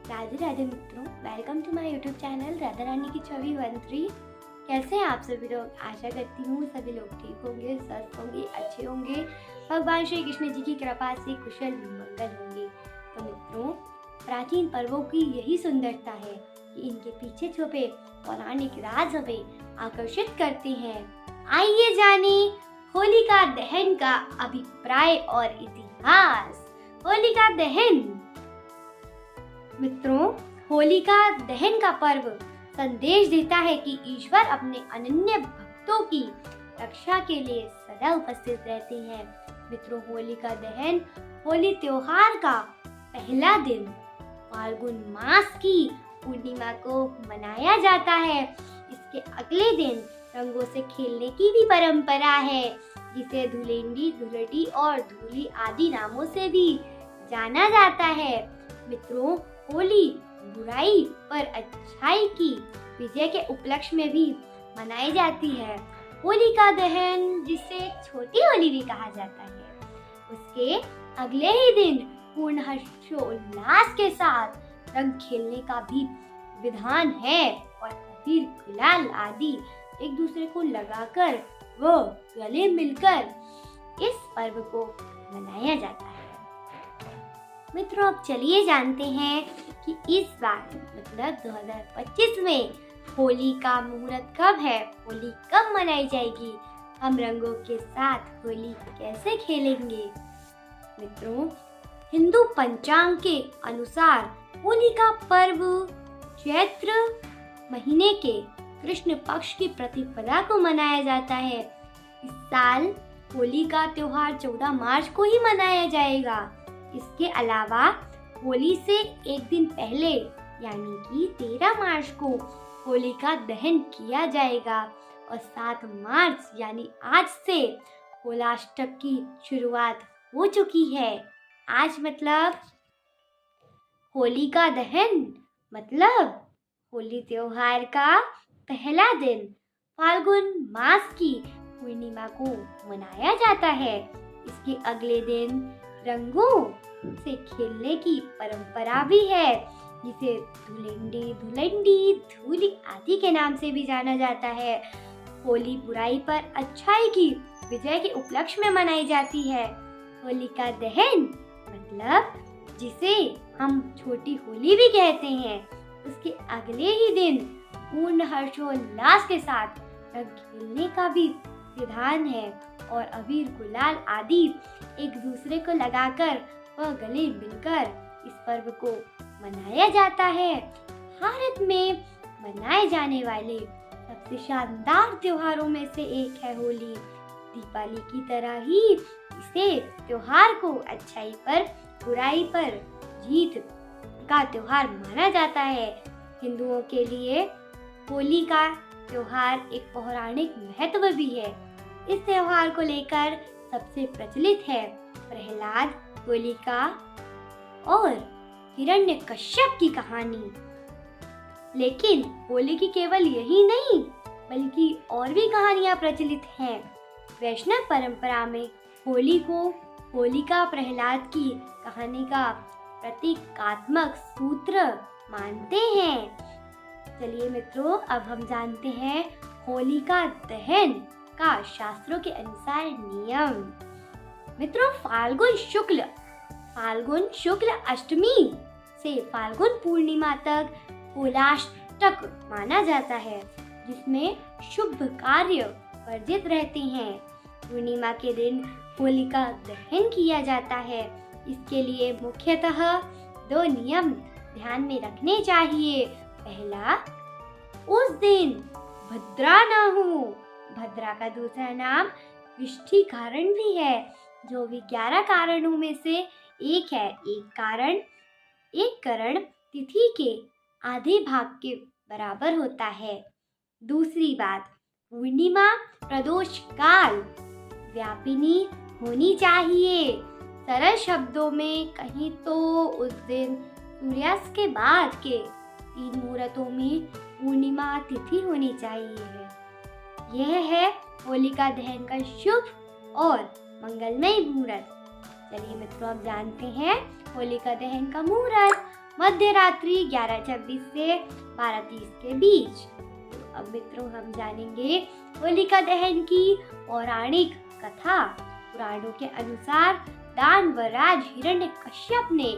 राधे राधे मित्रों, welcome to my YouTube channel Radha Rani की छवि 13। कैसे हैं आप सभी लोग? आशा करती हूँ सभी लोग ठीक होंगे, स्वस्थ होंगे, अच्छे होंगे, भगवान श्री कृष्ण जी की कृपा से कुशल मंगल होंगे। तो मित्रों, प्राचीन पर्वों की यही सुंदरता है कि इनके पीछे छुपे पौराणिक राज हमें आकर्षित करते हैं। आइए जाने होलिका दहन का अभिप्राय और इतिहास। होलिका दहन मित्रों, होलिका दहन का पर्व संदेश देता है कि ईश्वर अपने अनन्य भक्तों की रक्षा के लिए सदा उपस्थित रहते हैं। मित्रों, होलिका दहन होली त्योहार का पहला दिन फाल्गुन मास की पूर्णिमा को मनाया जाता है। इसके अगले दिन रंगों से खेलने की भी परंपरा है, जिसे धुलेंडी, धुलटी और धूली आदि नामों से भी जाना जाता है। मित्रों, होली बुराई पर अच्छाई की विजय के उपलक्ष्य में भी मनाई जाती है। होलिका दहन, जिसे छोटी होली भी कहा जाता है, उसके अगले ही दिन पूर्ण हर्षोल्लास के साथ रंग खेलने का भी विधान है और अबीर, गुलाल आदि एक दूसरे को लगाकर वो गले मिलकर इस पर्व को मनाया जाता है। मित्रों, अब चलिए जानते हैं कि इस बार मतलब 2025 में होली का मुहूर्त कब है, होली कब मनाई जाएगी, हम रंगों के साथ होली कैसे खेलेंगे। मित्रों, हिंदू पंचांग के अनुसार होली का पर्व चैत्र महीने के कृष्ण पक्ष की प्रतिपदा को मनाया जाता है। इस साल होली का त्योहार 14 मार्च को ही मनाया जाएगा। इसके अलावा होली से एक दिन पहले यानी कि 13 मार्च को होलिका दहन किया जाएगा और 7 मार्च यानी आज से होलाष्टक की शुरुआत हो चुकी है। आज मतलब होलिका दहन मतलब होली त्योहार का पहला दिन फाल्गुन मास की पूर्णिमा को मनाया जाता है। इसके अगले दिन रंगों से खेलने की परंपरा भी है, जिसे धुलेंडी, धुलंडी, धूली आदि के नाम से भी जाना जाता है। होली बुराई पर अच्छाई की विजय के उपलक्ष्य में मनाई जाती है। होलिका दहन मतलब जिसे हम छोटी होली भी कहते हैं, उसके अगले ही दिन पूर्ण हर्षोल्लास के साथ रंग खेलने का भी विधान है और अबीर, गुलाल आदि एक दूसरे को लगाकर वह गले मिलकर इस पर्व को मनाया जाता है। भारत में मनाए जाने वाले सबसे शानदार त्योहारों में से एक है होली। दीपावली की तरह ही इसे त्योहार को अच्छाई पर बुराई पर जीत का त्योहार माना जाता है। हिंदुओं के लिए होली का त्योहार एक पौराणिक महत्व भी है। इस त्योहार को लेकर सबसे प्रचलित है प्रहलाद, होलिका और हिरण्यकश्यप की कहानी। लेकिन होली की केवल यही नहीं, बल्कि और भी कहानियां प्रचलित हैं। वैष्णव परंपरा में होली को होलिका प्रहलाद की कहानी का प्रतीकात्मक सूत्र मानते हैं। चलिए मित्रों, अब हम जानते हैं होलिका दहन का शास्त्रों के अनुसार नियम। मित्रों, फाल्गुन शुक्ल अष्टमी से फाल्गुन पूर्णिमा तक होलाष्टक माना जाता है, जिसमें शुभ कार्य वर्जित रहते हैं। पूर्णिमा के दिन होलिका दहन किया जाता है। इसके लिए मुख्यतः 2 नियम ध्यान में रखने चाहिए। पहला, उस दिन भद्रा न हो। भद्रा का दूसरा नाम विष्ठिकारण भी है, जो भी 11 कारणों में से एक है। एक करण तिथि के आधे भाग के बराबर होता है। दूसरी बात, पूर्णिमा प्रदोष काल व्यापिनी होनी चाहिए। सरल शब्दों में कहीं तो उस दिन सूर्यास्त के बाद के 3 मुहूर्तों में पूर्णिमा तिथि होनी चाहिए। यह है होलिका दहन का शुभ और मंगलमय मुहूर्त। चलिए मित्रों, अब जानते हैं होलिका दहन का मुहूर्त। मध्य रात्रि 11:26 से 12:30 के बीच। तो अब मित्रों हम जानेंगे होलिका दहन की पौराणिक कथा। पुराणों के अनुसार दानवराज हिरण्यकश्यप ने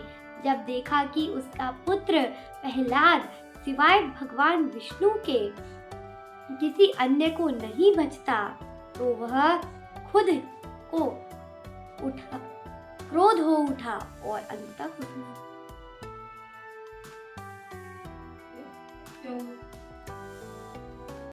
जब देखा कि उसका पुत्र प्रहलाद सिवाय भगवान विष्णु के किसी अन्य को नहीं बचता, तो वह खुद को क्रोध हो उठा और अंत तक